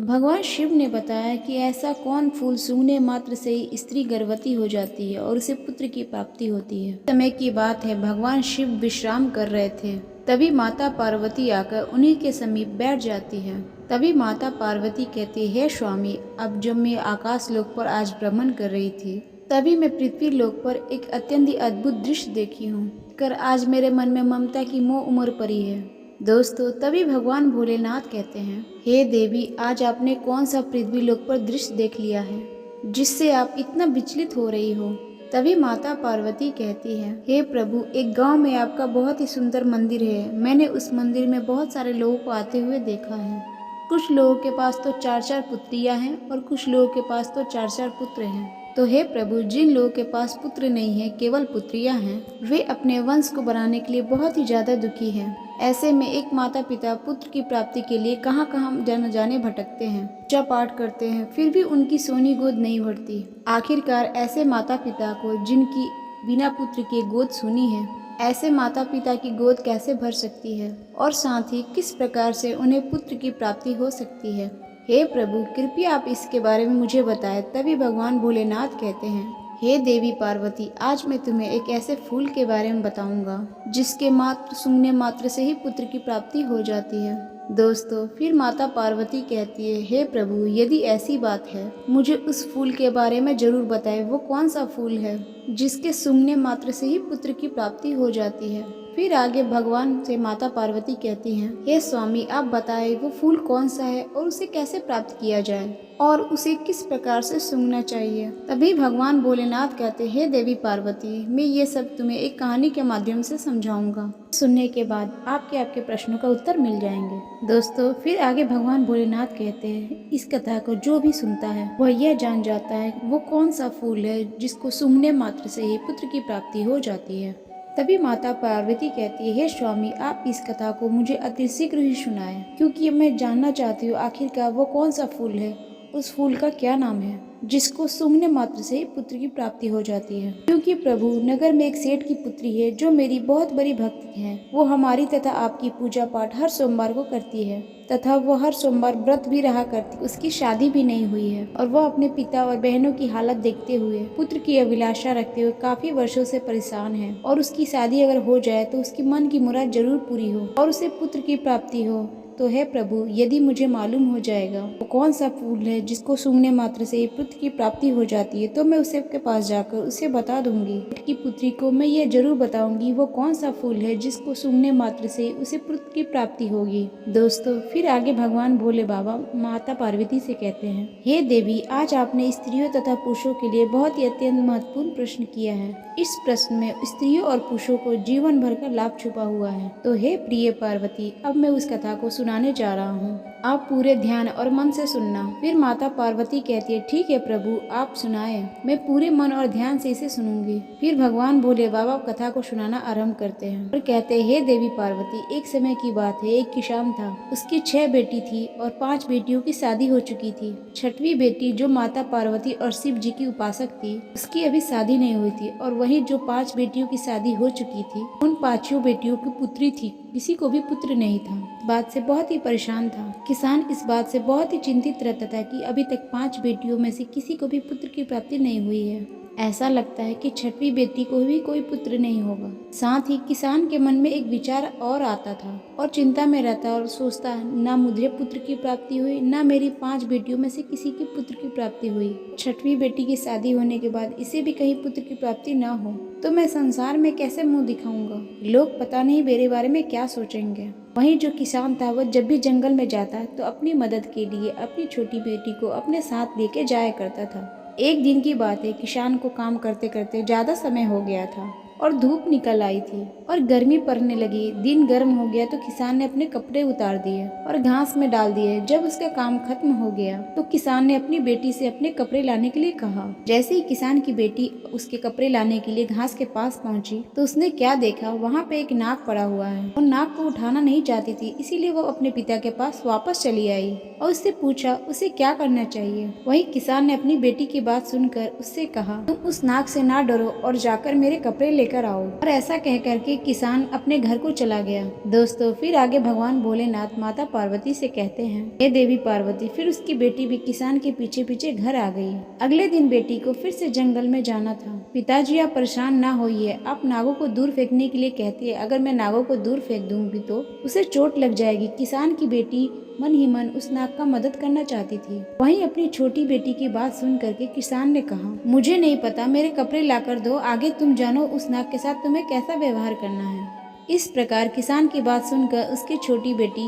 भगवान शिव ने बताया कि ऐसा कौन फूल सूंघने मात्र से ही स्त्री गर्भवती हो जाती है और उसे पुत्र की प्राप्ति होती है। समय की बात है, भगवान शिव विश्राम कर रहे थे। तभी माता पार्वती आकर उन्हीं के समीप बैठ जाती है। तभी माता पार्वती कहती है, हे स्वामी, अब जब मैं आकाश लोक पर आज भ्रमण कर रही थी, तभी मैं पृथ्वी लोक पर एक अत्यंत अद्भुत दृश्य देखी हूँ। कर आज मेरे मन में ममता की मोह उमड़ पड़ी है। दोस्तों, तभी भगवान भोलेनाथ कहते हैं, हे देवी, आज आपने कौन सा पृथ्वी लोक पर दृश्य देख लिया है जिससे आप इतना विचलित हो रही हो। तभी माता पार्वती कहती है, हे प्रभु, एक गांव में आपका बहुत ही सुंदर मंदिर है। मैंने उस मंदिर में बहुत सारे लोगों को आते हुए देखा है। कुछ लोगों के पास तो 4-4 पुत्रियां हैं और कुछ लोगों के पास तो 4-4 पुत्र हैं। तो हे प्रभु, जिन लोगों के पास पुत्र नहीं है, केवल पुत्रियां हैं, वे अपने वंश को बढ़ाने के लिए बहुत ही ज्यादा दुखी हैं। ऐसे में एक माता पिता पुत्र की प्राप्ति के लिए कहाँ कहाँ न जाने भटकते हैं, पूजा पाठ करते हैं, फिर भी उनकी सोनी गोद नहीं भरती। आखिरकार ऐसे माता पिता को, जिनकी बिना पुत्र के गोद सुनी है, ऐसे माता पिता की गोद कैसे भर सकती है और साथ ही किस प्रकार से उन्हें पुत्र की प्राप्ति हो सकती है। हे प्रभु, कृपया आप इसके बारे में मुझे बताएं। तभी भगवान भोलेनाथ कहते हैं, हे देवी पार्वती, आज मैं तुम्हें एक ऐसे फूल के बारे में बताऊंगा जिसके मात्र सूंघने मात्र से ही पुत्र की प्राप्ति हो जाती है। दोस्तों, फिर माता पार्वती कहती है, हे प्रभु, यदि ऐसी बात है, मुझे उस फूल के बारे में जरूर बताएं। वो कौन सा फूल है जिसके सूंघने मात्र से ही पुत्र की प्राप्ति हो जाती है। फिर आगे भगवान से माता पार्वती कहती हैं, हे स्वामी, आप बताएं वो फूल कौन सा है और उसे कैसे प्राप्त किया जाए और उसे किस प्रकार से सूंघना चाहिए। तभी भगवान भोलेनाथ कहते, हे देवी पार्वती, मैं ये सब तुम्हें एक कहानी के माध्यम से समझाऊंगा। सुनने के बाद आपके प्रश्नों का उत्तर मिल जाएंगे। दोस्तों, फिर आगे भगवान भोलेनाथ कहते हैं, इस कथा को जो भी सुनता है वह यह जान जाता है वो कौन सा फूल है जिसको सूंघने मात्र से ही पुत्र की प्राप्ति हो जाती है। तभी माता पार्वती कहती है, हे स्वामी, आप इस कथा को मुझे अति शीघ्र ही सुनाएं, क्योंकि मैं जानना चाहती हूँ आखिरकार वो कौन सा फूल है, उस फूल का क्या नाम है जिसको सूंघने मात्र से ही पुत्र की प्राप्ति हो जाती है। क्योंकि प्रभु, नगर में एक सेठ की पुत्री है जो मेरी बहुत बड़ी भक्त है। वो हमारी तथा आपकी पूजा पाठ हर सोमवार को करती है तथा वो हर सोमवार व्रत भी रहा करती। उसकी शादी भी नहीं हुई है और वह अपने पिता और बहनों की हालत देखते हुए, पुत्र की अभिलाषा रखते हुए काफी वर्षों से परेशान है और उसकी शादी अगर हो जाए तो उसकी मन की मुराद जरूर पूरी हो और उसे पुत्र की प्राप्ति हो। तो है प्रभु, यदि मुझे मालूम हो जाएगा वो कौन सा फूल है जिसको सूंघने मात्र से ही पुत्र की प्राप्ति हो जाती है, तो मैं उसे के पास जाकर उसे बता दूंगी। की पुत्री को मैं ये जरूर बताऊंगी वो कौन सा फूल है जिसको सूंघने मात्र से उसे पुत्र की प्राप्ति होगी। दोस्तों, फिर आगे भगवान भोले बाबा माता पार्वती से कहते हैं, हे देवी, आज आपने स्त्रियों तथा पुरुषों के लिए बहुत ही अत्यंत महत्वपूर्ण प्रश्न किया है। इस प्रश्न में स्त्रियों और पुरुषों को जीवन भर का लाभ छुपा हुआ है। तो हे प्रिय पार्वती, अब मैं उस कथा को सुनाने जा रहा हूँ। आप पूरे ध्यान और मन से सुनना। फिर माता पार्वती कहती है, ठीक है प्रभु, आप सुनाए, मैं पूरे मन और ध्यान से इसे सुनूंगी। फिर भगवान भोले बाबा कथा को सुनाना आरंभ करते हैं और कहते हैं, हे देवी पार्वती, एक समय की बात है, एक किसान था। उसकी 6 बेटी थी और 5 बेटियों की शादी हो चुकी थी। 6वीं बेटी, जो माता पार्वती और शिव जी की उपासक थी, उसकी अभी शादी नहीं हुई थी। और वही जो 5 बेटियों की शादी हो चुकी थी, उन 5 बेटियों की पुत्री थी, किसी को भी पुत्र नहीं था। बात से बहुत ही परेशान था। किसान इस बात से बहुत ही चिंतित रहता था कि अभी तक 5 बेटियों में से किसी को भी पुत्र की प्राप्ति नहीं हुई है। ऐसा लगता है कि 6वीं बेटी को भी कोई पुत्र नहीं होगा। साथ ही किसान के मन में एक विचार और आता था और चिंता में रहता और सोचता, ना मुझे पुत्र की प्राप्ति हुई, ना मेरी 5 बेटियों में से किसी की पुत्र की प्राप्ति हुई। 6वीं बेटी की शादी होने के बाद इसे भी कहीं पुत्र की प्राप्ति ना हो तो मैं संसार में कैसे मुंह दिखाऊंगा। लोग पता नहीं मेरे बारे में क्या सोचेंगे। वहीं जो किसान था, वह जब भी जंगल में जाता तो अपनी मदद के लिए अपनी छोटी बेटी को अपने साथ लेके जाया करता था। एक दिन की बात है, किसान को काम करते करते ज्यादा समय हो गया था और धूप निकल आई थी और गर्मी पड़ने लगी। दिन गर्म हो गया तो किसान ने अपने कपड़े उतार दिए और घास में डाल दिए। जब उसका काम खत्म हो गया तो किसान ने अपनी बेटी से अपने कपड़े लाने के लिए कहा। जैसे ही किसान की बेटी उसके कपड़े लाने के लिए घास के पास पहुंची तो उसने क्या देखा, वहाँ पे एक नाग पड़ा हुआ है। वो नाग को उठाना नहीं चाहती थी, इसीलिए वो अपने पिता के पास वापस चली आई और उससे पूछा उसे क्या करना चाहिए। वही किसान ने अपनी बेटी की बात सुनकर उससे कहा, तुम उस नाग से ना डरो और जाकर मेरे कपड़े लेकर आओ। और ऐसा कह करके किसान अपने घर को चला गया। दोस्तों फिर आगे भगवान भोलेनाथ माता पार्वती से कहते हैं, हे देवी पार्वती। फिर उसकी बेटी भी किसान के पीछे पीछे घर आ गई। अगले दिन बेटी को फिर से जंगल में जाना था। पिताजी आप परेशान ना होइए, आप नागों को दूर फेंकने के लिए कहती है। अगर मैं नागों को दूर फेंक दूंगी तो उसे चोट लग जाएगी। किसान की बेटी मन ही मन उस नाग का मदद करना चाहती थी। वहीं अपनी छोटी बेटी की बात सुन करके किसान ने कहा, मुझे नहीं पता, मेरे कपड़े लाकर दो, आगे तुम जानो उस नाग के साथ तुम्हें कैसा व्यवहार करना है। इस प्रकार किसान की बात सुनकर उसकी छोटी बेटी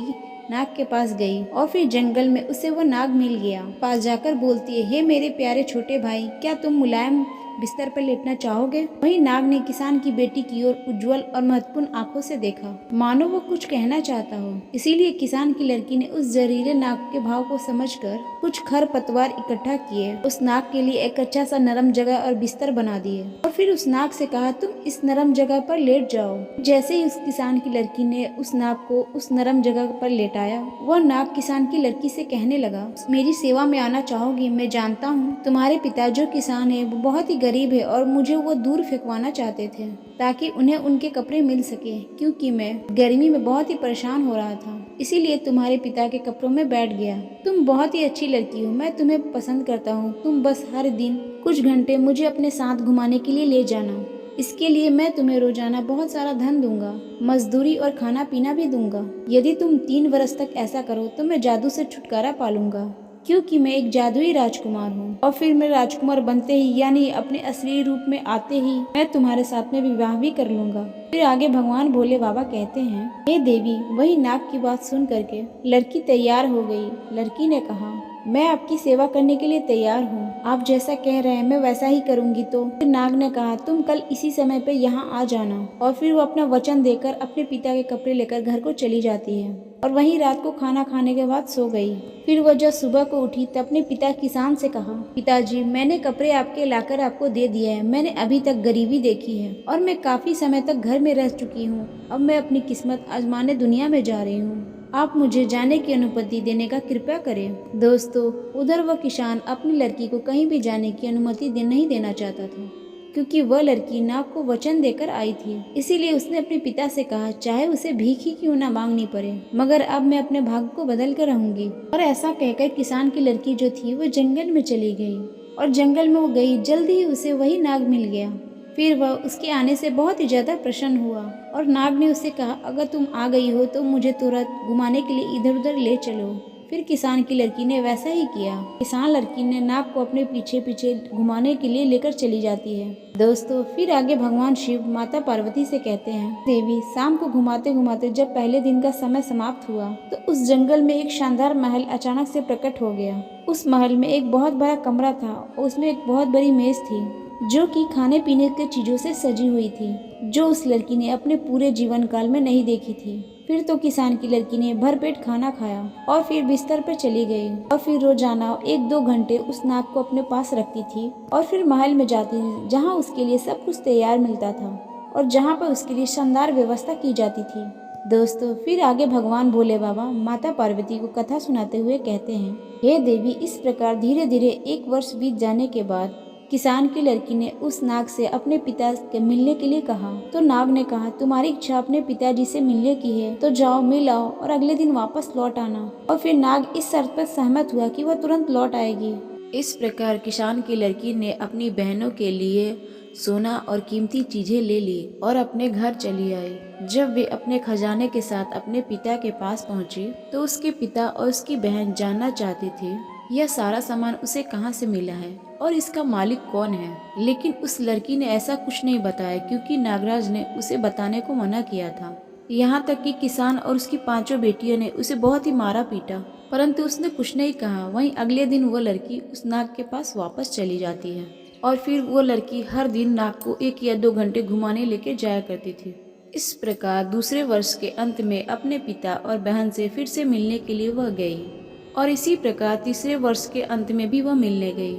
नाग के पास गई और फिर जंगल में उसे वो नाग मिल गया। पास जाकर बोलती है, हे मेरे प्यारे छोटे भाई, क्या तुम मुलायम बिस्तर पर लेटना चाहोगे? वहीं नाग ने किसान की बेटी की ओर उज्जवल और महत्वपूर्ण आंखों से देखा, मानो वो कुछ कहना चाहता हो। इसीलिए किसान की लड़की ने उस जहरीले नाग के भाव को समझकर कुछ खर पतवार इकट्ठा किए, उस नाग के लिए एक अच्छा सा नरम जगह और बिस्तर बना दिए और फिर उस नाग से कहा, तुम इस नरम जगह पर लेट जाओ। जैसे ही उस किसान की लड़की ने उस नाग को उस नरम जगह पर लेटाया, वह नाग किसान की लड़की से कहने लगा, मेरी सेवा में आना चाहोगी? मैं जानता हूँ तुम्हारे पिता जो किसान है वो बहुत ही गरीब है और मुझे वो दूर फेंकवाना चाहते थे ताकि उन्हें उनके कपड़े मिल सके, क्योंकि मैं गर्मी में बहुत ही परेशान हो रहा था। इसीलिए तुम्हारे पिता के कपड़ों में बैठ गया। तुम बहुत ही अच्छी लड़की हो, मैं तुम्हें पसंद करता हूँ। तुम बस हर दिन कुछ घंटे मुझे अपने साथ घुमाने के लिए ले जाना। इसके लिए मैं तुम्हें रोजाना बहुत सारा धन दूंगा, मजदूरी और खाना पीना भी दूंगा। यदि तुम 3 वर्ष तक ऐसा करो तो मैं जादू से छुटकारा पालूंगा, क्योंकि मैं एक जादुई राजकुमार हूँ। और फिर मैं राजकुमार बनते ही यानी अपने असली रूप में आते ही मैं तुम्हारे साथ में विवाह भी कर लूंगा। फिर आगे भगवान भोले बाबा कहते हैं, हे देवी। वही नाग की बात सुन करके लड़की तैयार हो गई। लड़की ने कहा, मैं आपकी सेवा करने के लिए तैयार हूँ, आप जैसा कह रहे हैं मैं वैसा ही करूँगी। तो फिर नाग ने कहा, तुम कल इसी समय पे यहाँ आ जाना। और फिर वो अपना वचन देकर अपने पिता के कपड़े लेकर घर को चली जाती है और वहीं रात को खाना खाने के बाद सो गई। फिर वह जब सुबह को उठी तब अपने पिता किसान से कहा, पिताजी मैंने कपड़े आपके लाकर आपको दे दिए हैं। मैंने अभी तक गरीबी देखी है और मैं काफी समय तक घर में रह चुकी हूँ। अब मैं अपनी किस्मत आजमाने दुनिया में जा रही हूँ। आप मुझे जाने की अनुमति देने का कृपया करें। दोस्तों उधर वह किसान अपनी लड़की को कहीं भी जाने की अनुमति नहीं देना चाहता था, क्योंकि वह लड़की नाग को वचन देकर आई थी। इसीलिए उसने अपने पिता से कहा, चाहे उसे भीख ही क्यों ना मांगनी पड़े, मगर अब मैं अपने भाग्य को बदल कर रहूंगी। और ऐसा कहकर किसान की लड़की जो थी वो जंगल में चली गई और जंगल में वो गई, जल्दी ही उसे वही नाग मिल गया। फिर वह उसके आने से बहुत ही ज्यादा प्रसन्न हुआ और नाग ने उससे कहा, अगर तुम आ गई हो तो मुझे तुरंत घुमाने के लिए इधर उधर ले चलो। फिर किसान की लड़की ने वैसा ही किया। किसान लड़की ने नाग को अपने पीछे पीछे घुमाने के लिए लेकर चली जाती है। दोस्तों फिर आगे भगवान शिव माता पार्वती से कहते हैं, देवी शाम को घुमाते घुमाते जब पहले दिन का समय समाप्त हुआ तो उस जंगल में एक शानदार महल अचानक से प्रकट हो गया। उस महल में एक बहुत बड़ा कमरा था और उसमें एक बहुत बड़ी मेज थी जो कि खाने पीने के चीजों से सजी हुई थी, जो उस लड़की ने अपने पूरे जीवन काल में नहीं देखी थी। फिर तो किसान की लड़की ने भरपेट खाना खाया और फिर बिस्तर पर चली गई और फिर रोजाना 1-2 घंटे उस नाग को अपने पास रखती थी और फिर महल में जाती थी, जहाँ उसके लिए सब कुछ तैयार मिलता था और जहाँ पर उसके लिए शानदार व्यवस्था की जाती थी। दोस्तों फिर आगे भगवान भोले बाबा माता पार्वती को कथा सुनाते हुए कहते हैं, हे देवी। इस प्रकार धीरे धीरे 1 वर्ष बीत जाने के बाद किसान की लड़की ने उस नाग से अपने पिता के मिलने के लिए कहा। तो नाग ने कहा, तुम्हारी इच्छा अपने पिताजी से मिलने की है तो जाओ मिल आओ और अगले दिन वापस लौट आना। और फिर नाग इस शर्त पर सहमत हुआ कि वह तुरंत लौट आएगी। इस प्रकार किसान की लड़की ने अपनी बहनों के लिए सोना और कीमती चीजें ले ली और अपने घर चली आई। जब वे अपने खजाने के साथ अपने पिता के पास पहुंची तो उसके पिता और उसकी बहन जानना चाहती थी यह सारा सामान उसे कहां से मिला है और इसका मालिक कौन है। लेकिन उस लड़की ने ऐसा कुछ नहीं बताया, क्योंकि नागराज ने उसे बताने को मना किया था। यहाँ तक कि किसान और उसकी 5 बेटियों ने उसे बहुत ही मारा पीटा, परंतु उसने कुछ नहीं कहा। वहीं अगले दिन वो लड़की उस नाग के पास वापस चली जाती है और फिर वो लड़की हर दिन नाग को 1 या 2 घंटे घुमाने लेके जाया करती थी। इस प्रकार दूसरे वर्ष के अंत में अपने पिता और बहन से फिर से मिलने के लिए वह गई और इसी प्रकार तीसरे वर्ष के अंत में भी वह मिलने गई।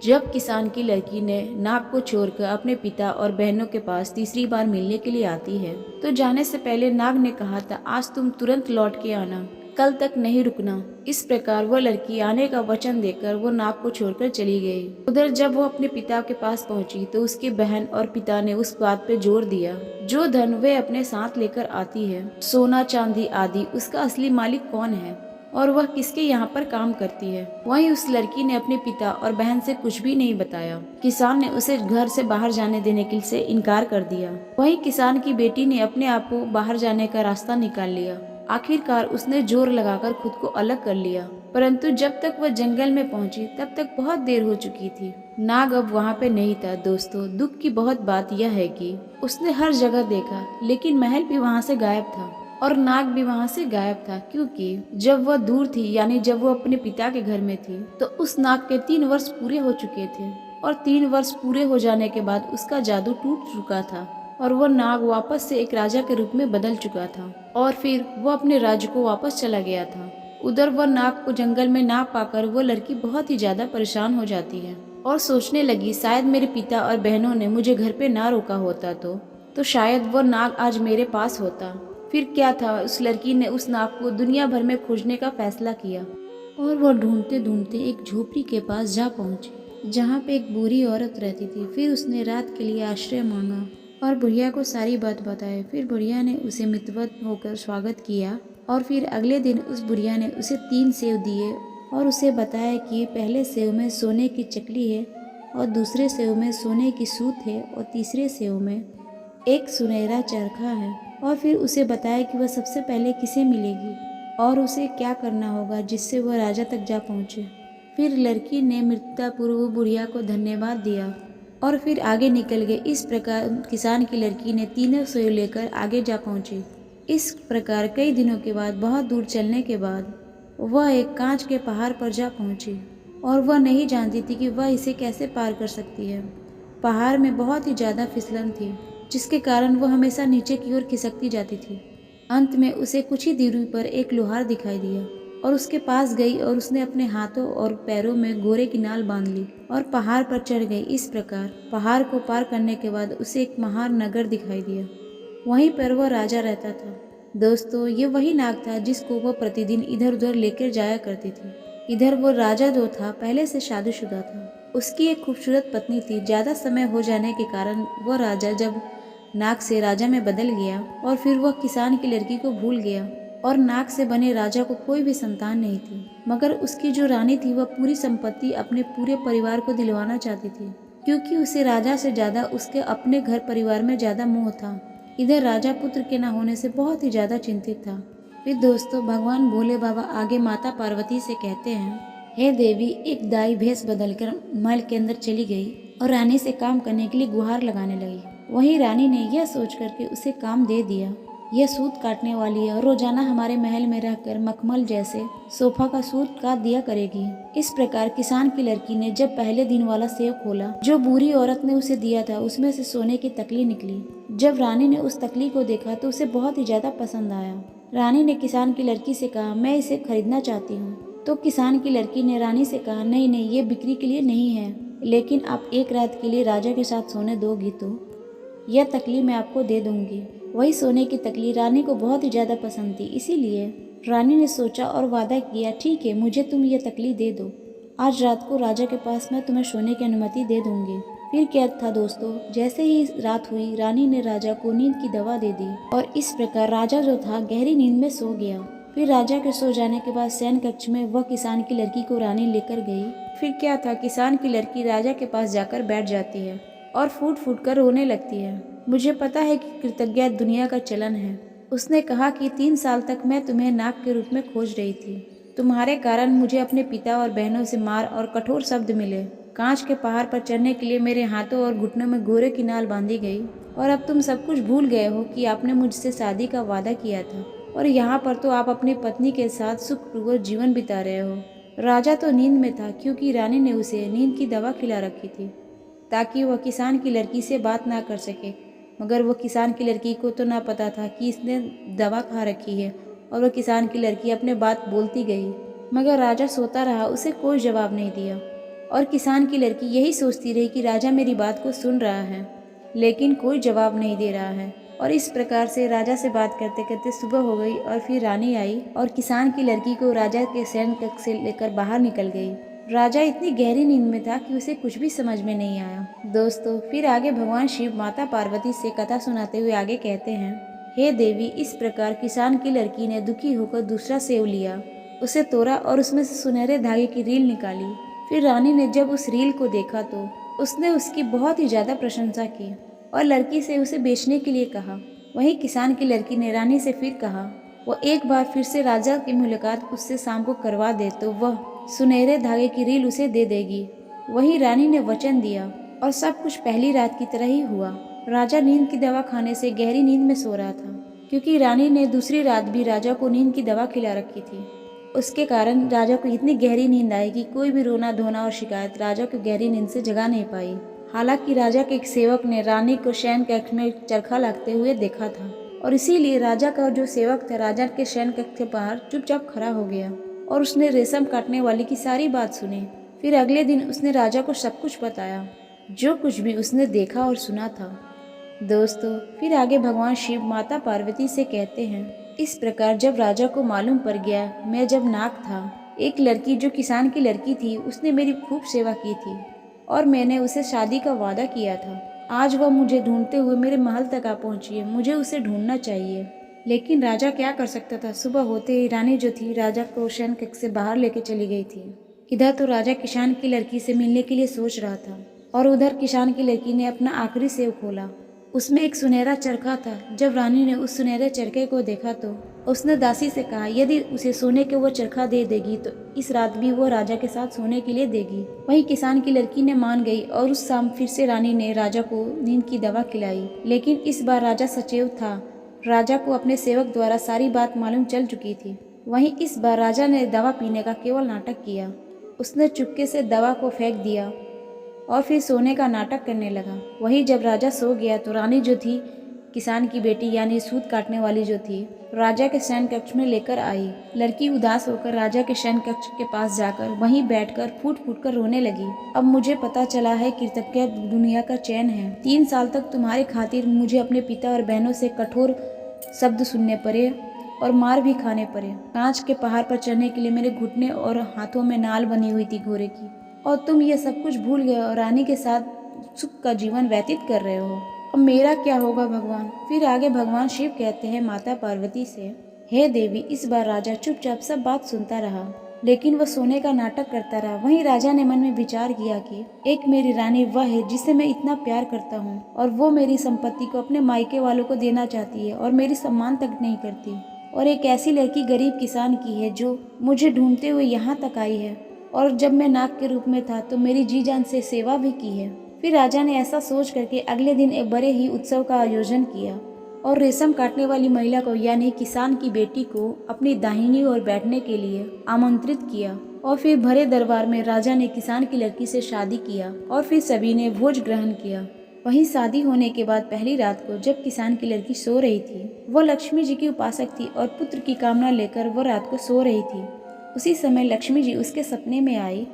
जब किसान की लड़की ने नाग को छोड़कर अपने पिता और बहनों के पास तीसरी बार मिलने के लिए आती है तो जाने से पहले नाग ने कहा था, आज तुम तुरंत लौट के आना, कल तक नहीं रुकना। इस प्रकार वह लड़की आने का वचन देकर वो नाग को छोड़कर चली गई। उधर जब वो अपने पिता के पास पहुंची तो उसकी बहन और पिता ने उस बात पे जोर दिया, जो धन वे अपने साथ लेकर आती है, सोना चांदी आदि, उसका असली मालिक कौन है और वह किसके यहाँ पर काम करती है। वहीं उस लड़की ने अपने पिता और बहन से कुछ भी नहीं बताया। किसान ने उसे घर से बाहर जाने देने के से इनकार कर दिया। वहीं किसान की बेटी ने अपने आप को बाहर जाने का रास्ता निकाल लिया। आखिरकार उसने जोर लगाकर खुद को अलग कर लिया, परंतु जब तक वह जंगल में पहुंची तब तक बहुत देर हो चुकी थी। नाग अब वहाँ पे नहीं था। दोस्तों, दुख की बहुत बात यह है कि उसने हर जगह देखा, लेकिन महल भी वहाँ से गायब था और नाग भी वहाँ से गायब था, क्योंकि जब वह दूर थी, यानी जब वो अपने पिता के घर में थी, तो उस नाग के 3 वर्ष पूरे हो चुके थे और 3 वर्ष पूरे हो जाने के बाद उसका जादू टूट चुका था और वो नाग वापस से एक राजा के रूप में बदल चुका था और फिर वो अपने राज्य को वापस चला गया था। उधर वह नाग को जंगल में ना पाकर वो लड़की बहुत ही ज्यादा परेशान हो जाती है और सोचने लगी, शायद मेरे पिता और बहनों ने मुझे घर पे ना रोका होता तो शायद वो नाग आज मेरे पास होता। फिर क्या था, उस लड़की ने उस नाग को दुनिया भर में खोजने का फैसला किया और वह ढूंढते ढूंढते एक झोपड़ी के पास जा पहुंची, जहाँ पे एक बूढ़ी औरत रहती थी। फिर उसने रात के लिए आश्रय मांगा और बुढ़िया को सारी बात बताई। फिर बुढ़िया ने उसे मितवत होकर स्वागत किया और फिर अगले दिन उस बुढ़िया ने उसे 3 सेव दिए और उसे बताया कि पहले सेव में सोने की चकली है और दूसरे सेव में सोने की सूत है और तीसरे सेव में एक सुनहरा चरखा है। और फिर उसे बताया कि वह सबसे पहले किसे मिलेगी और उसे क्या करना होगा जिससे वह राजा तक जा पहुँचे। फिर लड़की ने मृत्युपूर्व बुढ़िया को धन्यवाद दिया और फिर आगे निकल गए। इस प्रकार किसान की लड़की ने 3 सेव लेकर आगे जा पहुँची। इस प्रकार कई दिनों के बाद, बहुत दूर चलने के बाद, वह एक कांच के पहाड़ पर जा पहुँची और वह नहीं जानती थी कि वह इसे कैसे पार कर सकती है। पहाड़ में बहुत ही ज़्यादा फिसलन थी, जिसके कारण वह हमेशा नीचे की ओर खिसकती जाती थी। अंत में उसे कुछ ही दूरी पर एक लोहार दिखाई दिया और उसके पास गई और उसने अपने हाथों और पैरों में घोड़े की नाल बांध ली और पहाड़ पर चढ़ गई। इस प्रकार पहाड़ को पार करने के बाद उसे एक महान नगर दिखाई दिया। वहीं पर वह राजा रहता था। दोस्तों, ये वही नाग था जिसको वह प्रतिदिन इधर उधर लेकर जाया करती थी। इधर वो राजा जो था पहले से शादीशुदा था। उसकी एक खूबसूरत पत्नी थी। ज़्यादा समय हो जाने के कारण वह राजा जब नाग से राजा में बदल गया और फिर वह किसान की लड़की को भूल गया और नाग से बने राजा को कोई भी संतान नहीं थी। मगर उसकी जो रानी थी वह पूरी संपत्ति अपने पूरे परिवार को दिलवाना चाहती थी, क्योंकि उसे राजा से ज़्यादा उसके अपने घर परिवार में ज़्यादा मोह था। इधर राजा पुत्र के न होने से बहुत ही ज़्यादा चिंतित था। फिर दोस्तों, भगवान भोले बाबा आगे माता पार्वती से कहते हैं, हे देवी, एक दाई भैंस बदलकर महल के अंदर चली गई और रानी से काम करने के लिए गुहार लगाने लगी। वहीं रानी ने यह सोच करके उसे काम दे दिया, यह सूत काटने वाली है और रोजाना हमारे महल में रहकर मखमल जैसे सोफा का सूत काट दिया करेगी। इस प्रकार किसान की लड़की ने जब पहले दिन वाला सेव खोला जो बूढ़ी औरत ने उसे दिया था, उसमें से सोने की तकली निकली। जब रानी ने उस तकली को देखा तो उसे बहुत ही ज्यादा पसंद आया। रानी ने किसान की लड़की से कहा, मैं इसे खरीदना चाहती हूँ। तो किसान की लड़की ने रानी से कहा, नहीं नहीं, ये बिक्री के लिए नहीं है, लेकिन आप एक रात के लिए राजा के साथ सोने दोगी तो यह तकली मैं आपको दे दूंगी। वही सोने की तकली रानी को बहुत ही ज़्यादा पसंद थी, इसीलिए रानी ने सोचा और वादा किया, ठीक है, मुझे तुम ये तकली दे दो, आज रात को राजा के पास मैं तुम्हें सोने की अनुमति दे दूंगी। फिर क्या था दोस्तों, जैसे ही रात हुई रानी ने राजा को नींद की दवा दे दी और इस प्रकार राजा जो था गहरी नींद में सो गया। फिर राजा के सो जाने के बाद शयन कक्ष में वह किसान की लड़की को रानी लेकर गई। फिर क्या था, किसान की लड़की राजा के पास जाकर बैठ जाती है और फूट फूट कर रोने लगती है। मुझे पता है कि कृतज्ञ दुनिया का चलन है। उसने कहा कि 3 साल तक मैं तुम्हें नाग के रूप में खोज रही थी। तुम्हारे कारण मुझे अपने पिता और बहनों से मार और कठोर शब्द मिले। कांच के पहाड़ पर चढ़ने के लिए मेरे हाथों और घुटनों में घोड़े की नाल बांधी गई और अब तुम सब कुछ भूल गए हो कि आपने मुझसे शादी का वादा किया था और यहाँ पर तो आप अपनी पत्नी के साथ सुखपूर्वक जीवन बिता रहे हो। राजा तो नींद में था, क्योंकि रानी ने उसे नींद की दवा खिला रखी थी ताकि वह किसान की लड़की से बात ना कर सके। मगर वह किसान की लड़की को तो ना पता था कि इसने दवा खा रखी है और वह किसान की लड़की अपने बात बोलती गई। मगर राजा सोता रहा, उसे कोई जवाब नहीं दिया और किसान की लड़की यही सोचती रही कि राजा मेरी बात को सुन रहा है लेकिन कोई जवाब नहीं दे रहा है। और इस प्रकार से राजा से बात करते करते सुबह हो गई और फिर रानी आई और किसान की लड़की को राजा के शयन कक्ष से लेकर बाहर निकल गई। राजा इतनी गहरी नींद में था कि उसे कुछ भी समझ में नहीं आया। दोस्तों, फिर आगे भगवान शिव माता पार्वती से कथा सुनाते हुए आगे कहते हैं, हे देवी, इस प्रकार किसान की लड़की ने दुखी होकर दूसरा सेव लिया, उसे तोड़ा और उसमें से सुनहरे धागे की रील निकाली। फिर रानी ने जब उस रील को देखा तो उसने उसकी बहुत ही ज्यादा प्रशंसा की और लड़की से उसे बेचने के लिए कहा। वहीं किसान की लड़की ने रानी से फिर कहा वो एक बार फिर से राजा की मुलाकात उससे शाम को करवा दे तो वह सुनहरे धागे की रील उसे दे देगी। वहीं रानी ने वचन दिया और सब कुछ पहली रात की तरह ही हुआ। राजा नींद की दवा खाने से गहरी नींद में सो रहा था, क्योंकि रानी ने दूसरी रात भी राजा को नींद की दवा खिला रखी थी। उसके कारण राजा को इतनी गहरी नींद आई कि कोई भी रोना धोना और शिकायत राजा को गहरी नींद से जगा नहीं पाई। हालांकि राजा के एक सेवक ने रानी को शयन कक्ष में चरखा लगते हुए देखा था और इसीलिए राजा का जो सेवक था राजा के शयन कक्ष के बाहर चुपचाप खड़ा हो गया और उसने रेशम काटने वाली की सारी बात सुनी। फिर अगले दिन उसने राजा को सब कुछ बताया, जो कुछ भी उसने देखा और सुना था। दोस्तों, फिर आगे भगवान शिव माता पार्वती से कहते हैं, इस प्रकार जब राजा को मालूम पड़ गया मैं जब नाग था, एक लड़की जो किसान की लड़की थी उसने मेरी खूब सेवा की थी और मैंने उसे शादी का वादा किया था। आज वह मुझे ढूंढते हुए मेरे महल तक आ पहुंची है, मुझे उसे ढूंढना चाहिए। लेकिन राजा क्या कर सकता था, सुबह होते ही रानी जो थी राजा को शयन कक्ष से बाहर लेके चली गई थी। इधर तो राजा किसान की लड़की से मिलने के लिए सोच रहा था और उधर किसान की लड़की ने अपना आखिरी सेव खोला, उसमें एक सुनहरा चरखा था। जब रानी ने उस सुनहरे चरखे को देखा तो उसने दासी से कहा यदि उसे सोने के वो चरखा दे देगी तो इस रात भी वो राजा के साथ सोने के लिए देगी। वहीं किसान की लड़की ने मान गई और उस शाम फिर से रानी ने राजा को नींद की दवा खिलाई। लेकिन इस बार राजा सचेत था, राजा को अपने सेवक द्वारा सारी बात मालूम चल चुकी थी। वहीं इस बार राजा ने दवा पीने का केवल नाटक किया, उसने चुपके से दवा को फेंक दिया और फिर सोने का नाटक करने लगा। वहीं जब राजा सो गया तो रानी जो थी किसान की बेटी यानी सूत काटने वाली जो थी राजा के शयन कक्ष में लेकर आई। लड़की उदास होकर राजा के शयन कक्ष के पास जाकर वहीं बैठकर फूट फूट कर रोने लगी। अब मुझे पता चला है कृतज्ञ दुनिया का चैन है। 3 साल तक तुम्हारे खातिर मुझे अपने पिता और बहनों से कठोर शब्द सुनने पड़े और मार भी खाने पड़े। कांच के पहाड़ पर चढ़ने के लिए मेरे घुटने और हाथों में नाल बनी हुई थी घोड़े की, और तुम ये सब कुछ भूल गए और रानी के साथ सुख का जीवन व्यतीत कर रहे हो। अब मेरा क्या होगा भगवान। फिर आगे भगवान शिव कहते हैं माता पार्वती से, हे देवी, इस बार राजा चुपचाप सब बात सुनता रहा, लेकिन वह सोने का नाटक करता रहा। वहीं राजा ने मन में विचार किया कि एक मेरी रानी वह है जिसे मैं इतना प्यार करता हूँ और वो मेरी संपत्ति को अपने मायके वालों को देना चाहती है और मेरी सम्मान तक नहीं करती, और एक ऐसी लड़की गरीब किसान की है जो मुझे ढूंढते हुए यहाँ तक आई है और जब मैं नाग के रूप में था तो मेरी जी जान से सेवा भी की है। फिर राजा ने ऐसा सोच करके अगले दिन एक बड़े ही उत्सव का आयोजन किया और रेशम काटने वाली महिला को यानी किसान की बेटी को अपनी दाहिनी ओर बैठने के लिए आमंत्रित किया और फिर भरे दरबार में राजा ने किसान की लड़की से शादी किया और फिर सभी ने भोज ग्रहण किया। वहीं शादी होने के बाद पहली रात को जब किसान की लड़की सो रही थी, वो लक्ष्मी जी की उपासक थी और पुत्र की कामना लेकर वो रात को सो रही थी। उसी समय लक्ष्मी जी उसके सपने में आई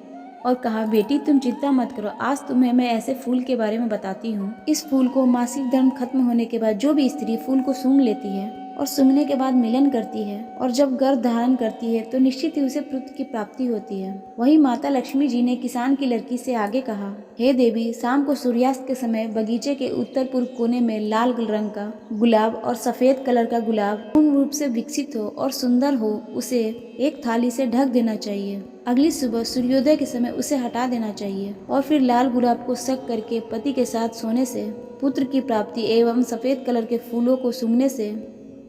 और कहा, बेटी तुम चिंता मत करो, आज तुम्हें मैं ऐसे फूल के बारे में बताती हूँ। इस फूल को मासिक धर्म खत्म होने के बाद जो भी स्त्री फूल को सूंघ लेती है और सूंघने के बाद मिलन करती है और जब गर्भ धारण करती है तो निश्चित ही उसे पुत्र की प्राप्ति होती है। वहीं माता लक्ष्मी जी ने किसान की लड़की से आगे कहा, हे देवी, शाम को सूर्यास्त के समय बगीचे के उत्तर पूर्व कोने में लाल रंग का गुलाब और सफेद कलर का गुलाब पूर्ण रूप से विकसित हो और सुंदर हो, उसे एक थाली से ढक देना चाहिए। अगली सुबह सूर्योदय के समय उसे हटा देना चाहिए और फिर लाल गुलाब को सक करके पति के साथ सोने से पुत्र की प्राप्ति एवं सफेद कलर के फूलों को सूंघने से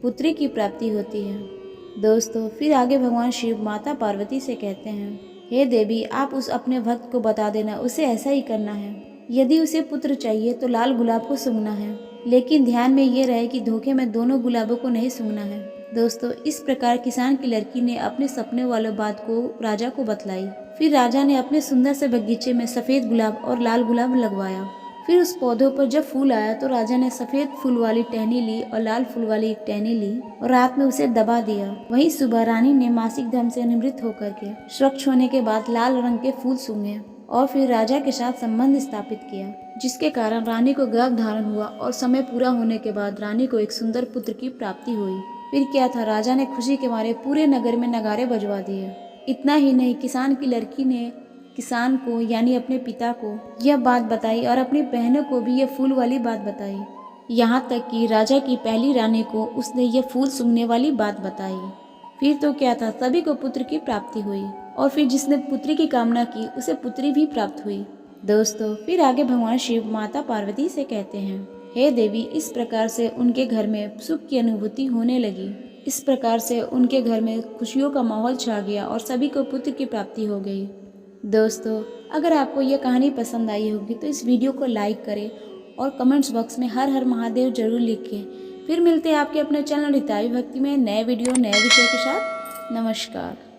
पुत्री की प्राप्ति होती है। दोस्तों, फिर आगे भगवान शिव माता पार्वती से कहते हैं, हे देवी, आप उस अपने भक्त को बता देना, उसे ऐसा ही करना है। यदि उसे पुत्र चाहिए तो लाल गुलाब को सूंघना है, लेकिन ध्यान में ये रहे कि धोखे में दोनों गुलाबों को नहीं सूंघना है। दोस्तों, इस प्रकार किसान की लड़की ने अपने सपने वाले बात को राजा को बतलाई। फिर राजा ने अपने सुंदर से बगीचे में सफेद गुलाब और लाल गुलाब लगवाया। फिर उस पौधों पर जब फूल आया तो राजा ने सफेद फूल वाली टहनी ली और लाल फूल वाली एक टहनी ली और रात में उसे दबा दिया। वहीं सुबह रानी ने मासिक धर्म से निवृत्त होकर के स्वच्छ होने के बाद लाल रंग के फूल सूंघे और फिर राजा के साथ संबंध स्थापित किया। जिसके कारण रानी को गर्भ धारण हुआ और समय पूरा होने के बाद रानी को एक सुंदर पुत्र की प्राप्ति हुई। फिर क्या था, राजा ने खुशी के मारे पूरे नगर में नगाड़े बजवा दिए। इतना ही नहीं, किसान की लड़की ने किसान को यानी अपने पिता को यह बात बताई और अपनी बहनों को भी यह फूल वाली बात बताई। यहाँ तक कि राजा की पहली रानी को उसने यह फूल सूंघने वाली बात बताई। फिर तो क्या था, सभी को पुत्र की प्राप्ति हुई और फिर जिसने पुत्री की कामना की उसे पुत्री भी प्राप्त हुई। दोस्तों, फिर आगे भगवान शिव माता पार्वती से कहते हैं, हे देवी, इस प्रकार से उनके घर में सुख की अनुभूति होने लगी। इस प्रकार से उनके घर में खुशियों का माहौल छा गया और सभी को पुत्र की प्राप्ति हो गई। दोस्तों, अगर आपको यह कहानी पसंद आई होगी तो इस वीडियो को लाइक करें और कमेंट्स बॉक्स में हर हर महादेव जरूर लिखें। फिर मिलते हैं आपके अपने चैनल हिताई भक्ति में नए वीडियो नए विषय के साथ। नमस्कार।